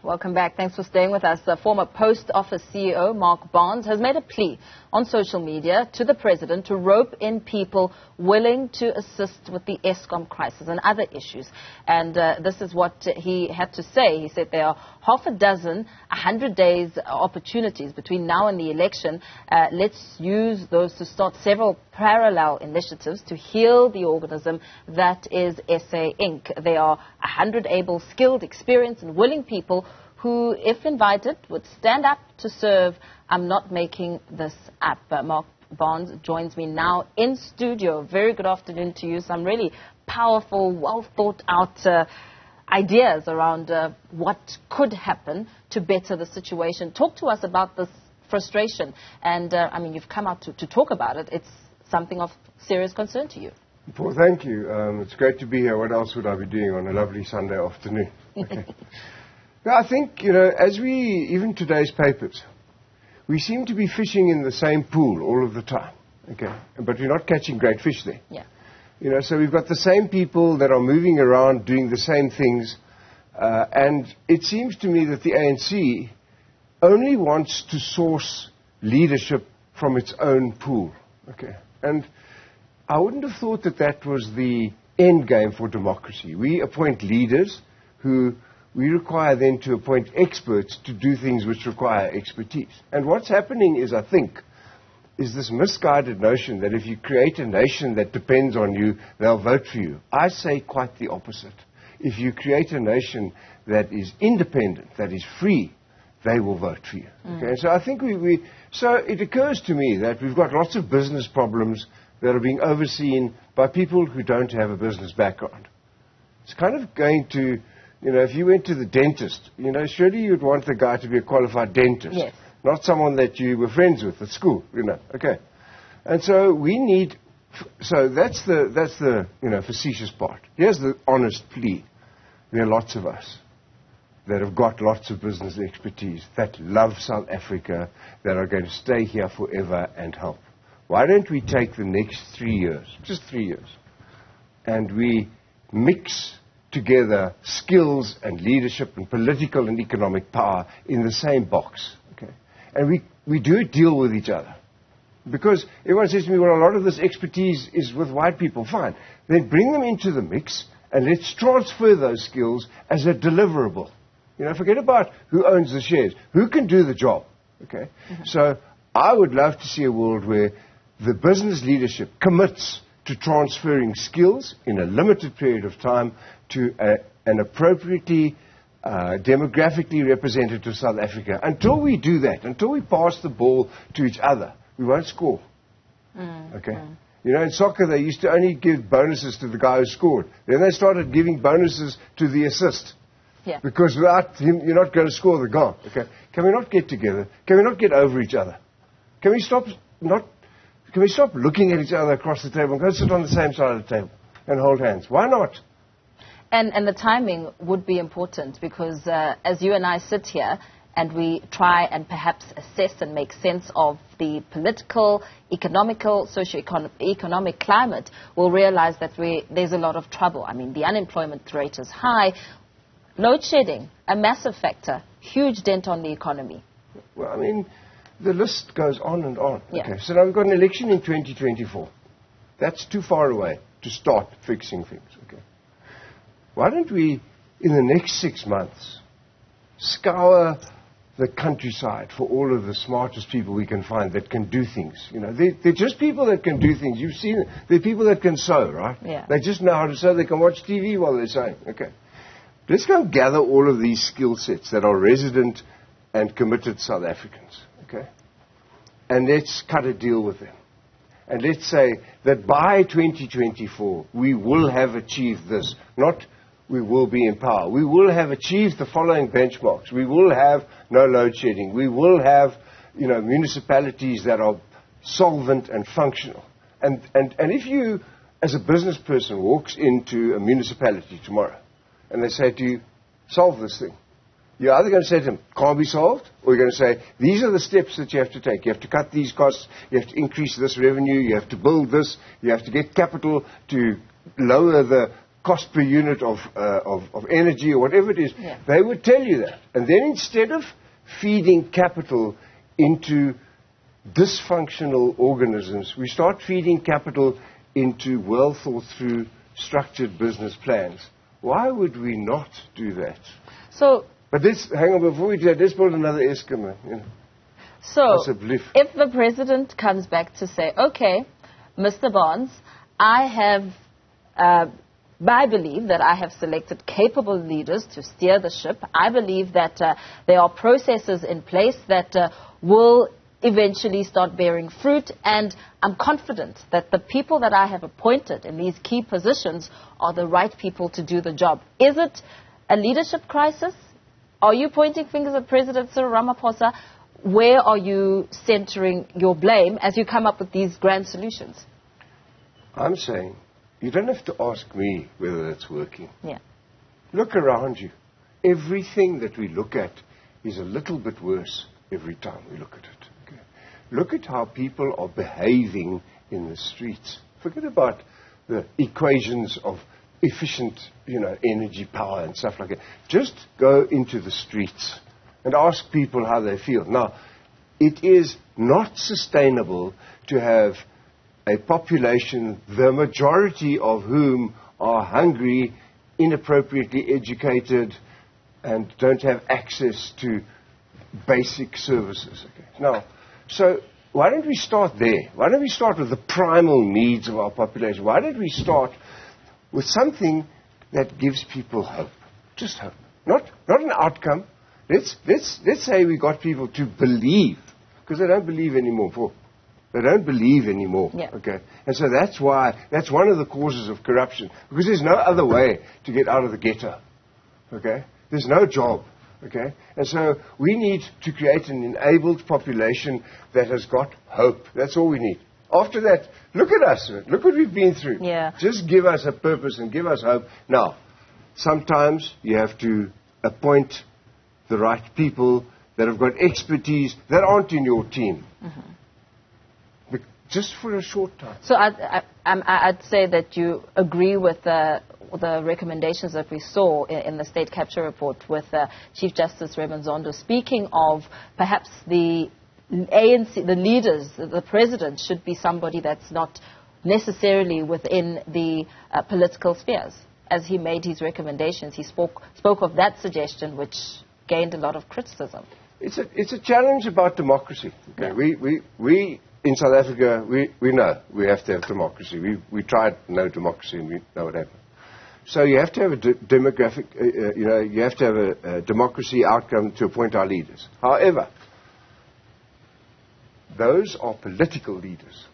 Welcome back. Thanks for staying with us. The former Post Office CEO, Mark Barnes, has made a plea on social media to the president to rope in people willing to assist with the Eskom crisis and other issues. And this is what he had to say. He said there are half a dozen 100 days opportunities between now and the election. Let's use those to start several parallel initiatives to heal the organism that is SA Inc. There are 100 able, skilled, experienced and willing people who, if invited, would stand up to serve. I'm not making this up. Mark Barnes joins me now in studio. Very good afternoon to you. Some really powerful, well thought out ideas around what could happen to better the situation. Talk to us about this frustration. And I mean, you've come out to talk about it. It's something of serious concern to you. Well, thank you. It's great to be here. What else would I be doing on a lovely Sunday afternoon? Okay. Now, I think, as even today's papers, we seem to be fishing in the same pool all of the time, okay? But we're not catching great fish there. Yeah. So we've got the same people that are moving around doing the same things, and it seems to me that the ANC only wants to source leadership from its own pool, okay? And I wouldn't have thought that that was the end game for democracy. We appoint leaders who we require then to appoint experts to do things which require expertise. And what's happening is, I think, is this misguided notion that if you create a nation that depends on you, they'll vote for you. I say quite the opposite. If you create a nation that is independent, that is free, they will vote for you. Okay? So I think so it occurs to me that we've got lots of business problems that are being overseen by people who don't have a business background. It's kind of going to, if you went to the dentist, surely you'd want the guy to be a qualified dentist. Yes. Not someone that you were friends with at school, okay. And so we need, so that's the facetious part. Here's the honest plea. There are lots of us that have got lots of business expertise, that love South Africa, that are going to stay here forever and help. Why don't we take the next 3 years, just 3 years, and we mix together skills and leadership and political and economic power in the same box, okay? And we do a deal with each other. Because everyone says to me, well, a lot of this expertise is with white people. Fine. Then bring them into the mix and let's transfer those skills as a deliverable. Forget about who owns the shares. Who can do the job, okay? So I would love to see a world where the business leadership commits to transferring skills in a limited period of time to an appropriately demographically representative South Africa. Until we do that, until we pass the ball to each other, we won't score. Okay? In soccer, they used to only give bonuses to the guy who scored. Then they started giving bonuses to the assist. Yeah. Because without him, you're not going to score the goal. Okay? Can we not get together? Can we not get over each other? Can we stop looking at each other across the table and go sit on the same side of the table and hold hands? Why not? And the timing would be important because as you and I sit here and we try and perhaps assess and make sense of the political, economical, socio-economic climate, we'll realize that there's a lot of trouble. I mean, the unemployment rate is high. Load shedding, a massive factor, huge dent on the economy. Well, I mean, the list goes on and on. Yeah. Okay, so now we've got an election in 2024. That's too far away to start fixing things. Okay. Why don't we, in the next 6 months, scour the countryside for all of the smartest people we can find that can do things? They're just people that can do things. You've seen it. They're people that can sew, right? Yeah. They just know how to sew. They can watch TV while they're sewing. Okay. Let's go and gather all of these skill sets that are resident and committed South Africans. Okay? And let's cut a deal with them. And let's say that by 2024, we will have achieved this. Not we will be in power. We will have achieved the following benchmarks. We will have no load shedding. We will have, municipalities that are solvent and functional. And if you, as a business person, walks into a municipality tomorrow, and they say to you, solve this thing, you're either going to say to them, can't be solved, or you're going to say, these are the steps that you have to take. You have to cut these costs, you have to increase this revenue, you have to build this, you have to get capital to lower the cost per unit of energy or whatever it is, they would tell you that. And then instead of feeding capital into dysfunctional organisms, we start feeding capital into well thought through structured business plans. Why would we not do that? So, but hang on, before we do that, let's build another Eskom. So, if the president comes back to say, okay, Mr. Barnes, I believe that I have selected capable leaders to steer the ship. I believe that there are processes in place that will eventually start bearing fruit, and I'm confident that the people that I have appointed in these key positions are the right people to do the job. Is it a leadership crisis? Are you pointing fingers at President Cyril Ramaphosa? Where are you centering your blame as you come up with these grand solutions? I'm saying you don't have to ask me whether that's working. Yeah. Look around you. Everything that we look at is a little bit worse every time we look at it. Okay? Look at how people are behaving in the streets. Forget about the equations of efficient, energy, power and stuff like that. Just go into the streets and ask people how they feel. Now, it is not sustainable to have a population, the majority of whom are hungry, inappropriately educated, and don't have access to basic services. Okay. Now, so why don't we start there? Why don't we start with the primal needs of our population? Why don't we start with something that gives people hope? Just hope. Not an outcome. Let's say we got people to believe, because they don't believe anymore. They don't believe anymore. Yeah. Okay, and so that's one of the causes of corruption, because there's no other way to get out of the ghetto. Okay, there's no job. Okay, and so we need to create an enabled population that has got hope. That's all we need. After that, look at us. Look what we've been through. Yeah. Just give us a purpose and give us hope. Now, sometimes you have to appoint the right people that have got expertise that aren't in your team. Mm-hmm. Just for a short time. So I'd say that you agree with the recommendations that we saw in the State Capture Report with Chief Justice Raymond Zondo, speaking of perhaps the ANC, the leaders, the president should be somebody that's not necessarily within the political spheres. As he made his recommendations, he spoke of that suggestion, which gained a lot of criticism. It's a challenge about democracy. Okay? Yeah. We in South Africa, we know we have to have democracy. We tried no democracy, and we know what happened. So you have to have a you have to have a democracy outcome to appoint our leaders. However, those are political leaders.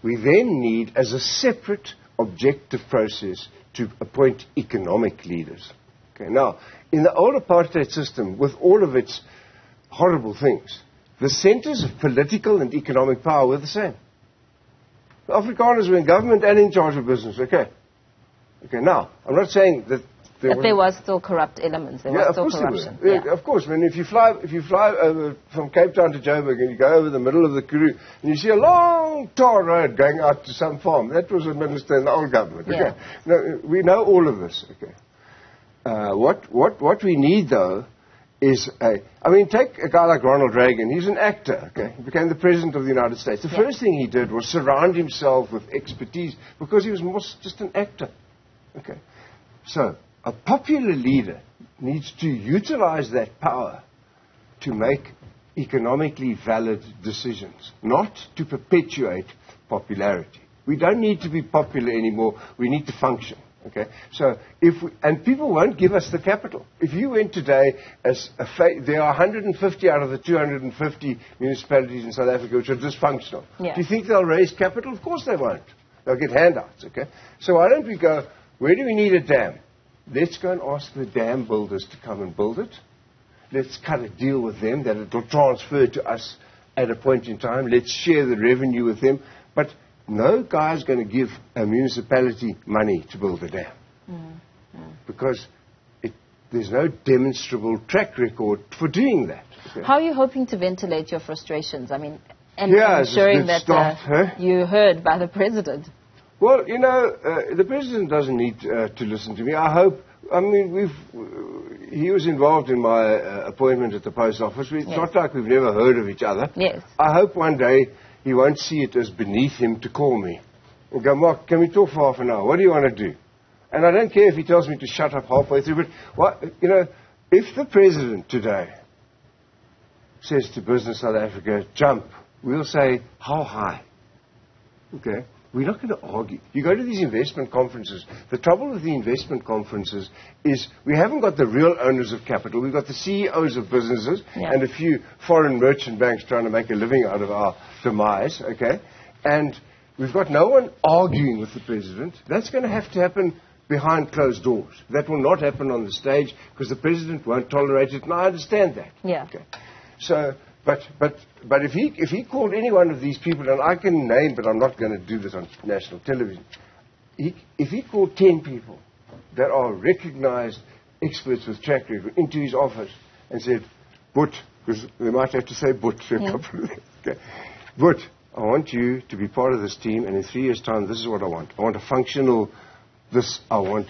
We then need, as a separate objective process, to appoint economic leaders. Okay. Now, in the old apartheid system, with all of its horrible things, the centers of political and economic power were the same. The Afrikaners were in government and in charge of business. Okay. Now, I'm not saying that there was still corrupt elements. There was still corruption. Yeah, of course. When if you fly over from Cape Town to Joburg and you go over the middle of the Karoo and you see a long tar road going out to some farm, that was administered in the old government. Okay. Yeah. No, we know all of this. Okay. What we need though is take a guy like Ronald Reagan. He's an actor. Okay. He became the president of the United States. The first thing he did was surround himself with expertise because he was more just an actor. Okay. So a popular leader needs to utilize that power to make economically valid decisions, not to perpetuate popularity. We don't need to be popular anymore. We need to function. Okay? So and people won't give us the capital. If you went today there are 150 out of the 250 municipalities in South Africa which are dysfunctional. Yeah. Do you think they'll raise capital? Of course they won't. They'll get handouts. Okay? So why don't we go, where do we need a dam? Let's go and ask the dam builders to come and build it. Let's cut a deal with them that it will transfer to us at a point in time. Let's share the revenue with them. But no guy's going to give a municipality money to build a dam. Because there's no demonstrable track record for doing that. Okay? How are you hoping to ventilate your frustrations? I mean, and ensuring that you heard by the president. Well, the president doesn't need to listen to me. He was involved in my appointment at the post office. It's not like we've never heard of each other. Yes. I hope one day he won't see it as beneath him to call me and go, Mark, can we talk for half an hour? What do you want to do? And I don't care if he tells me to shut up halfway through, but if the president today says to Business South Africa, jump, we'll say, how high? Okay. We're not going to argue. You go to these investment conferences. The trouble with the investment conferences is we haven't got the real owners of capital. We've got the CEOs of businesses and a few foreign merchant banks trying to make a living out of our demise, okay? And we've got no one arguing with the president. That's going to have to happen behind closed doors. That will not happen on the stage because the president won't tolerate it, and I understand that. Yeah. Okay. So... But if he called any one of these people, and I can name, but I'm not going to do this on national television, if he called 10 people that are recognized experts with track record into his office and said, But, because they might have to say but for a couple of things. Okay. But I want you to be part of this team, and in 3 years' time, this is what I want. I want a functional... I want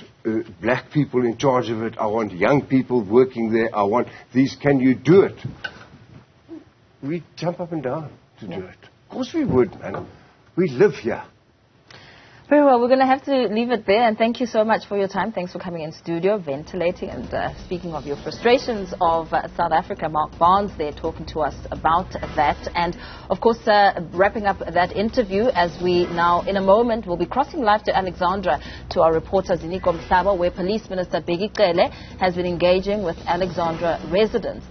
black people in charge of it. I want young people working there. I want these. Can you do it? We'd jump up and down to do it. Of course we would, man. We live here. Very well. We're going to have to leave it there. And thank you so much for your time. Thanks for coming in studio, ventilating and speaking of your frustrations of South Africa. Mark Barnes there talking to us about that. And, of course, wrapping up that interview as we now, in a moment, will be crossing live to Alexandra to our reporter Ziniko Mhlaba, where Police Minister Bheki Cele has been engaging with Alexandra residents.